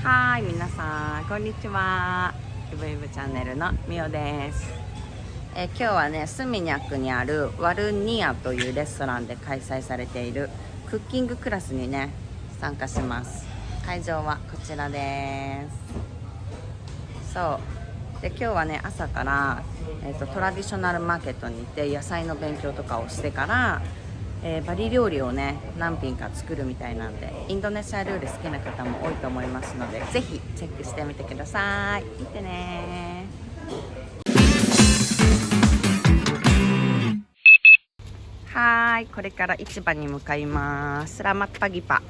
はい、皆さんこんにちは。イブイブチャンネルのみおです。今日はね、スミニャックにあるワルンニアというレストランで開催されているクッキングクラスにね参加します。会場はこちらです。そうで、今日はね朝から、トラディショナルマーケットに行って野菜の勉強とかをしてから、バリ料理をね何品か作るみたいなんで、インドネシア料理好きな方も多いと思いますので、ぜひチェックしてみてください。見てね。はい、これから市場に向かいます。スラマッパギパ。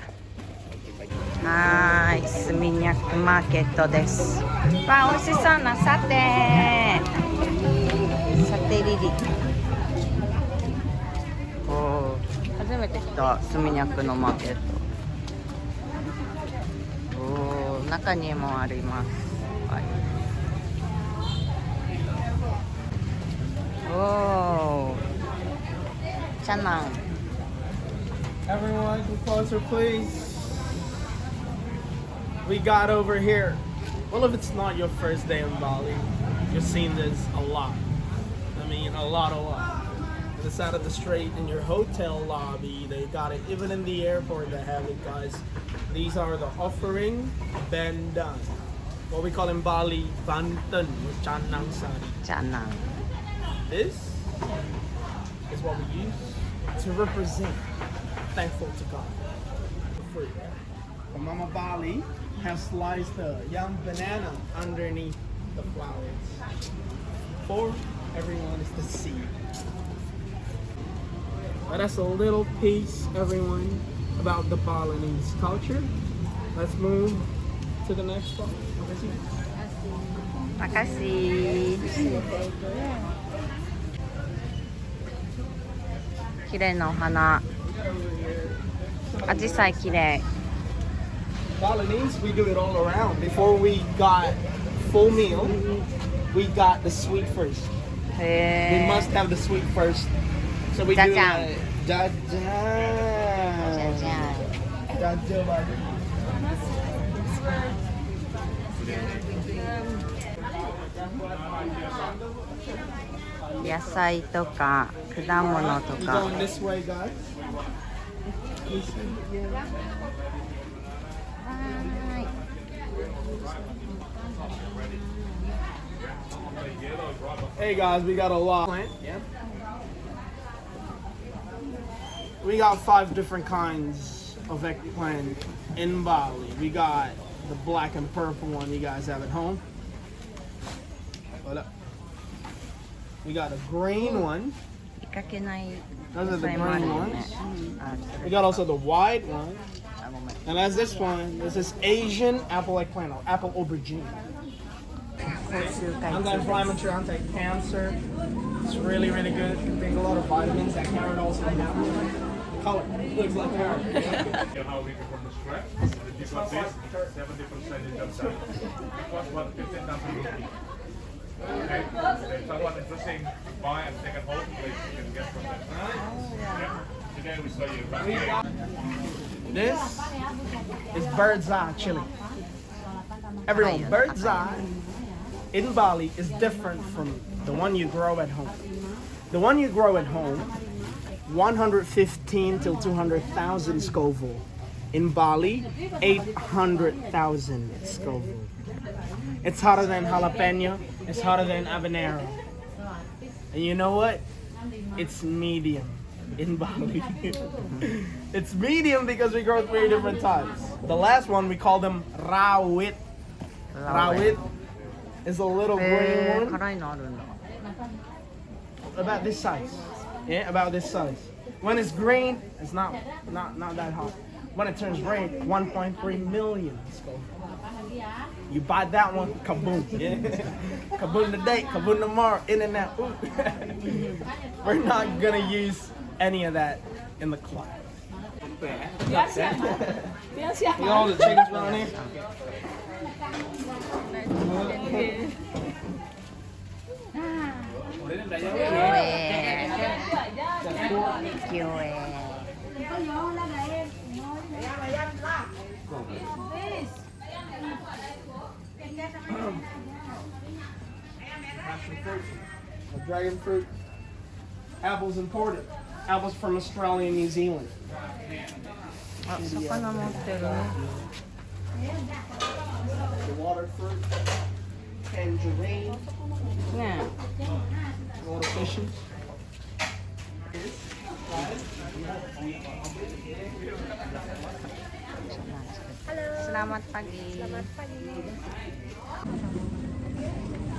はい、スミニャックマーケットです。わあ、美味しそうなサテリリ。初めて来たスミニャックのマーケット。中にもあります。はい、チャナン。 Everyone, come closer, please. We got over here. Well, if it's not your first day in Bali, you've seen this a lot. I mean, a lot. On the side of the street, in your hotel lobby, they got it. Even in the airport, they have it, guys. These are the offering bandan. What we call in Bali, bantan, canang sari. Canang. This is what we use to represent thankful to God. Free. Mama Bali has sliced the young banana underneath the flowers. For everyone is to see. But that's a little piece, everyone, about the Balinese culture. Let's move to the next spot. Makasih. 綺麗なお花。アジサイ綺麗。Balinese, we do it all around. Before we got full meal, we got the sweet first. We must have the sweet first. So we do Jajang. Jajang. 野菜とか果物と You か。 going this way, guys? Hey guys, we got a lot. Yeah. We got 5 different kinds of eggplant in Bali. We got the black and purple one you guys have at home. We got a green one. 見かけない Those are the 野菜もある green よね。 ones. We got also the white one. And that's this one. This is Asian apple eggplant or apple aubergine. Anti-inflammatory, anti-cancer. It's really, really good. It contains a lot of vitamins. That carrot also has color. Looks like carrot. How we from the scratch, the different taste, 7 different sizes of salad. It costs 115,000 rupees. Okay, if someone interesting, buy and take it home, please, you can get from that. Yeah. Today we saw you. This is bird's eye chili. Everyone, bird's eye in Bali is different from the one you grow at home. The one you grow at home, 115 till 200,000 Scoville. In Bali, 800,000 Scoville. It's hotter than jalapeno. It's hotter than habanero. And you know what? It's medium in Bali. It's medium because we grow 3 different types. The last one, we call them rawit. Rawit is a little green one. 辛いのあるんだ。 About this size. Yeah, about this size. When it's green, it's not that hot. When it turns red, 1.3 million. You buy that one, kaboom. Yeah. Kaboom today, kaboom tomorrow, in and out. We're not gonna use any of that in the club. You got all the chickens around here? キウエ。fruit, dragon fruit. Apples imported. Apples from Australia and New Zealand. あ、魚持ってるね。The water fruit, tangerine, ね water fishing. Selamat pagi. Selamat pagi.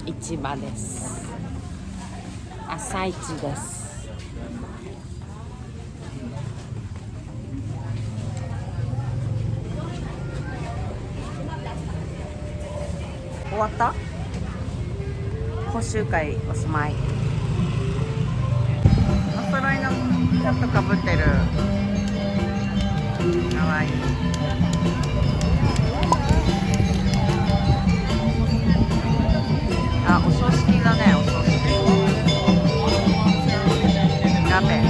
市場です。朝市です。終わった？講習会おしまい。お揃いのキャットかぶってる。かわいい。あ、お葬式だね、お葬式。鍋。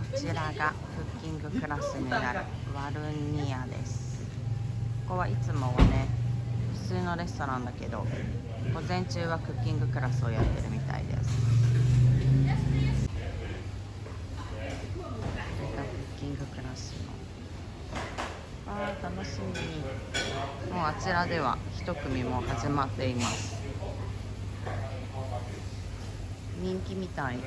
こちらがクッキングクラスになるワルンニアです。ここはいつもはね、普通のレストランだけど、午前中はクッキングクラスをやってるみたいです。これがクッキングクラスの。あー、楽しみ。もうあちらでは一組も始まっています。人気みたい。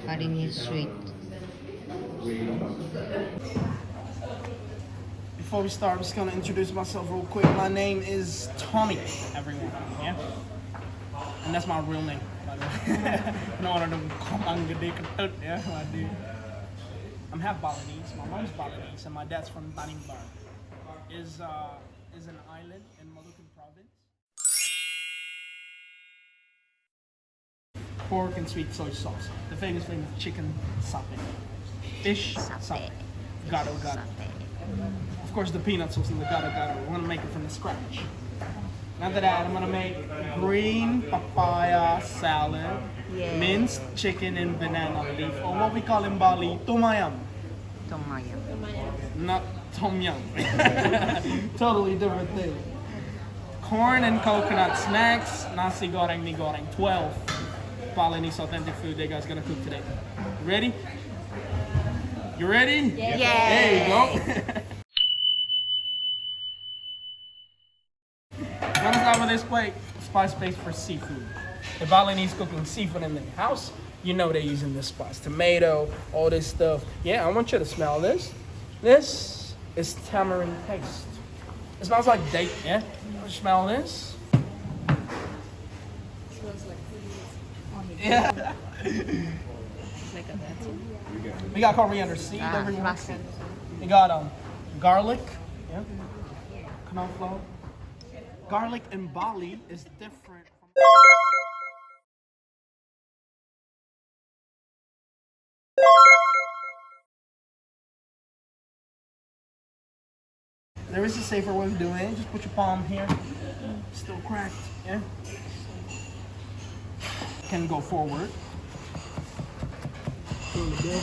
バリにスイート。Before we start, I'm just gonna introduce myself real quick. My name is Tommy, everyone. Yeah, and that's my real name. By the way. No one of them. Yeah, I do. I'm half Balinese. My mom's Balinese, and my dad's from Tanimbar. Is an island in Maluku province. Pork and sweet soy sauce. The famous chicken satay. Fish satay. Gado gado. Of course, the peanut sauce and the gado gado. We're gonna make it from the scratch. After that, I'm gonna make green papaya salad, minced chicken and banana leaf, or what we call in Bali, tomayam. Not tom yum. Totally different thing. Corn and coconut snacks, nasi goreng, mi goreng. 12 Balinese authentic food you guys gonna cook today. Ready? You ready? Yeah. There you go. One top of this plate, spice base for seafood. If Balinese cooking seafood in the house, you know they're using this spice. Tomato, all this stuff. Yeah, I want you to smell this. This is tamarind paste. It smells like date, yeah? Smell this. Smells like Yeah. We got coriander seed, everyone. We got garlic. Yeah. Knoblauch. Garlic in Bali is different from there is a safer way of doing it. Just put your palm here. Still cracked, yeah? Can go forward. There we go.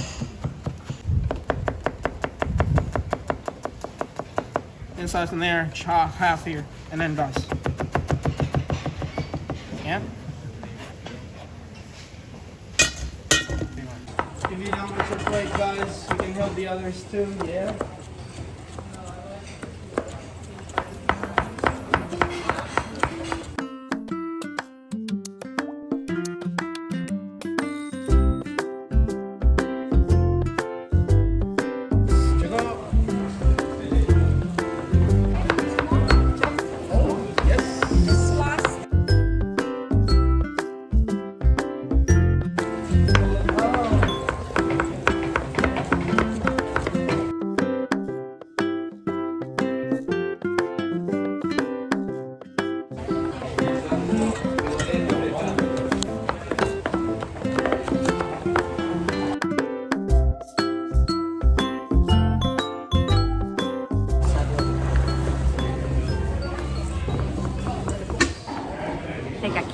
Inside from there, chop half here, and then dice. Yeah? If you don't with your plate, guys, you can help the others too, yeah?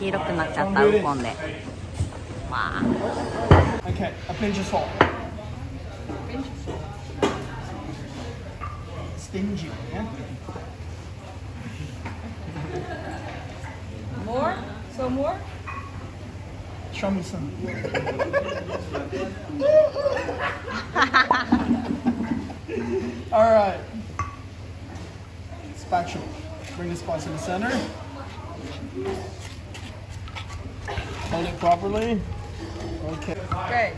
黄色くなっちゃったウコンで。わあ。 Okay, a pinch of salt. Stingy, yeah? More? So more? Show me some. Alright. Spatula. Bring the spice in the center. Hold it properly. Okay. Great.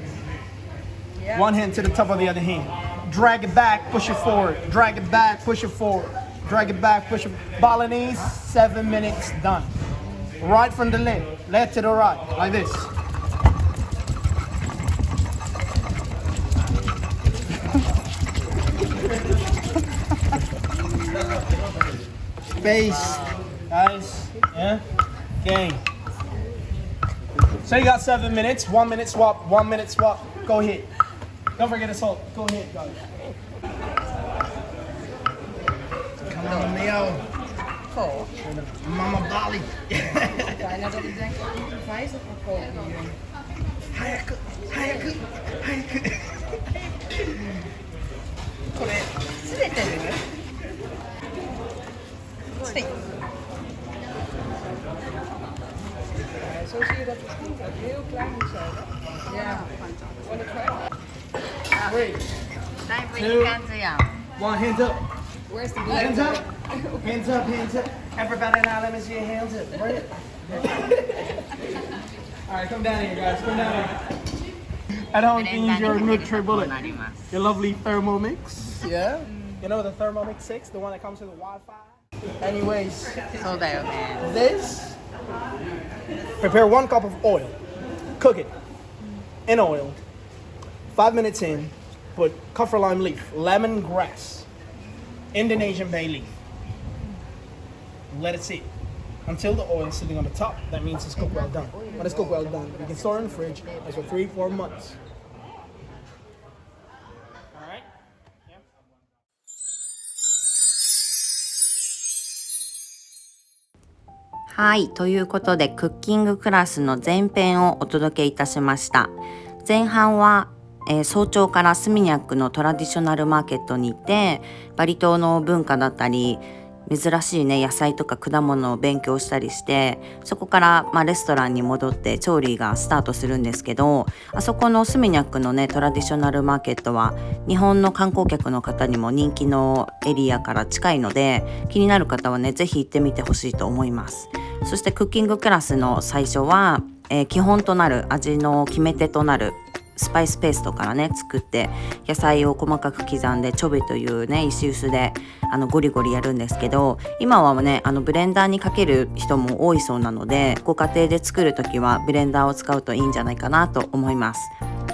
Yeah. One hand to the top of the other hand. Drag it back, push it forward. Drag it back, push it forward. Drag it back, push it. Bolognese, 7 minutes, done. Right from the left to the right, like this. Face, guys, yeah, gang. So you got 7 minutes, 1 minute swap, 1 minute swap. Go ahead. Don't forget the salt. Go ahead, guys. Come on, Leo. Cool. Mama Bali. Bijna dat ik denk dat het een vijzer gaat kopen hier. 早く早く早く。これすれてるね。はい。Zo zie je dat het kind ook heel klein moet zijn. Hè? Ja. Wanna try? Three, だいぶいい感じやん。 one, hands up. Where's the Hands blender? up. Hands up, hands up. Everybody now, let me see your hands up. Right? Alright, come down here, guys. Come down here. At home, you can use your NutriBullet, なります。 your lovely Thermomix. Yeah? You know the Thermomix 6, the one that comes with the Wi-Fi? Anyways, そうだよね。 this, prepare 1 cup of oil. Cook it in oil. 5 minutes in, put kaffir lime leaf, lemongrass, Indonesian bay leaf. Let it sit until the oil is sitting on the top. That means it's cooked well done. When it's cooked well done, you can store it in the fridge for 3-4 months. All right? Yeah. はい、ということでクッキングクラスの前編をお届けいたしました。前半は、早朝からスミニャックのトラディショナルマーケットに行ってバリ島の文化だったり珍しいね野菜とか果物を勉強したりして、そこから、レストランに戻って調理がスタートするんですけど、あそこのスミニャックのねトラディショナルマーケットは日本の観光客の方にも人気のエリアから近いので、気になる方はねぜひ行ってみてほしいと思います。そしてクッキングクラスの最初は、基本となる味の決め手となるスパイスペーストからね作って、野菜を細かく刻んでチョベというね石臼でゴリゴリやるんですけど、今はねブレンダーにかける人も多いそうなので、ご家庭で作るときはブレンダーを使うといいんじゃないかなと思います。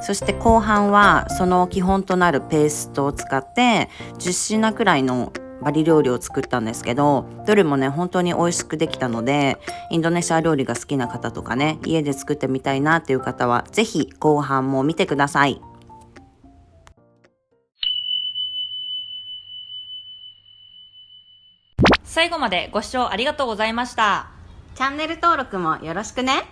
そして後半はその基本となるペーストを使って10品くらいのバリ料理を作ったんですけど、どれもね本当に美味しくできたので、インドネシア料理が好きな方とかね家で作ってみたいなっていう方はぜひ後半も見てください。最後までご視聴ありがとうございました。チャンネル登録もよろしくね。